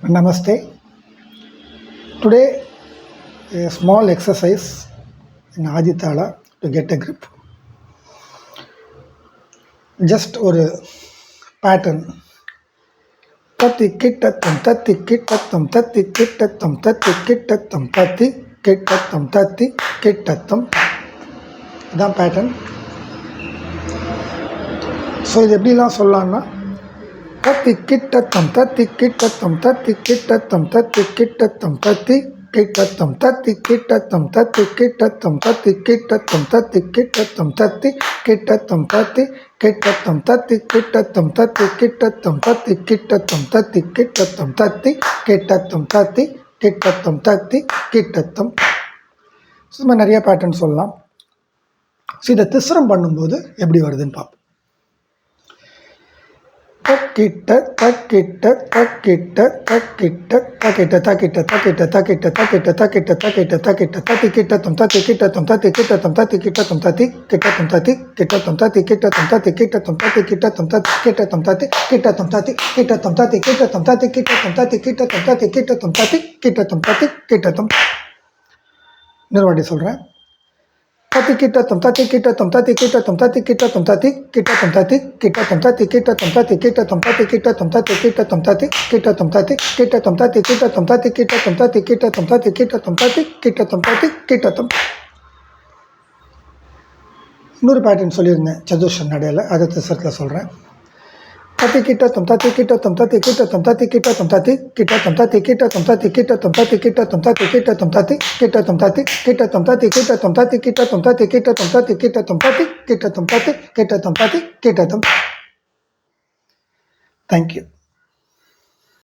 Namaste. Today, a small exercise in Aditala to get a grip. Just ஒரு pattern. தத்தி கிட்டத்தம் தத்தி கிட்டத்தம் தத்தி கிட்டத்தம் தத்தி கிட்டத்தம் தத்தி கிட்டத்தம் தத்தி கிட்டத்தம் இதான் பேட்டர்ன். ஸோ இது எப்படிலாம் சொல்லலாம்னா தத்தி கிட்டத்தம் தத்தி கிட்டத்தம் தத்தி கிட்டத்தம் தத்தி கிட்டத்தம் தத்தி கிட்டத்தம் தத்தி கிட்டத்தம் தத்தி கிட்டத்தம் தத்தி கிட்டத்தம் தத்தி கிட்டத்தம் தத்தி கிட்டத்தம் தத்தி கிட்டத்தம் தத்தி கிட்டத்தம் தத்தி கிட்டத்தம் தத்தி கிட்டத்தம் தத்தி கிட்டத்தம் தத்தி கிட்டத்தம் தத்தி கிட்டத்தம் தத்தி கிட்டத்தம். சும்மா நிறைய பேட்டர்ன் சொல்லலாம். ஸோ இதை திஸ்ரம் பண்ணும்போது எப்படி வருதுன்னு பார்ப்போம். தக்கிட்ட தக்கிட்ட தக்கிட்ட தக்கிட்ட தக்கிட்ட தக்கிட்ட தக்கிட்ட தக்கிட்ட தக்கிட்ட தக்கிட்ட தக்கிட்ட தக்கிட்ட தத்தி கிட்டத்தம் தத்தி கிட்டத்தம் தத்தி கிட்டத்தம் தத்தி கிட்டத்தம் தத்தி கிட்டத்தம் தத்தி கிட்டத்தம் தத்தி கிட்டத்தம் தத்தி கிட்டத்தம் தத்தி கிட்டத்தம் தத்தி கிட்டத்தம் தத்தி கிட்டத்தம் தத்தி கிட்டத்தம் தத்தி கிட்டத்தம் தத்தி கிட்டத்தம் தத்தி கிட்டத்தம் தத்தி கிட்டத்தம் தத்தி கிட்டத்தம் தத்தி கிட்டத்தம். இன்னொரு வாட்டி சொல்கிறேன். தத்தி கிட்டத்தம் தத்தி கிட்டத்தம் தத்தி கிட்டத்தம் தத்தி கிட்டத்தம் தத்தி கிட்டத்தம் தத்தி கிட்டத்தம் தத்தி கிட்டத்தம் தத்தி கிட்டத்தம் தத்தி கிட்டத்தம் தத்தி கிட்டத்தம் தத்தி கிட்டத்தம் தத்தி கிட்டத்தம் தத்தி கிட்டத்தம் தத்தி கிட்டத்தம் தத்தி கிட்டத்தம் தத்தி கிட்டத்தம் தத்தி கிட்டத்தம் தத்தி கிட்டத்தம். இன்னொரு பேட்டர்ன் சொல்லியிருந்தேன் சதுர்ஷன் நடையில், அதை திசரத்தில் சொல்கிறேன். தத்தி கிட்டத்தம் தத்தி கிட்டத்தம் தத்தி கிட்டத்தம் தத்தி கிட்டத்தம் தத்தி கிட்டத்தம் தத்தி கிட்டத்தம் தத்தி கிட்டத்தம் தத்தி கிட்டத்தம் தத்தி கிட்டத்தம் தத்தி கிட்டத்தம் தத்தி கிட்டத்தம் தத்தி கிட்டத்தம் தத்தி கிட்டத்தம் தத்தி கிட்டத்தம் தத்தி கிட்டத்தம் தத்தி கிட்டத்தம் தத்தி கிட்டத்தம் தத்தி கிட்டத்தம். தேங்க்யூ.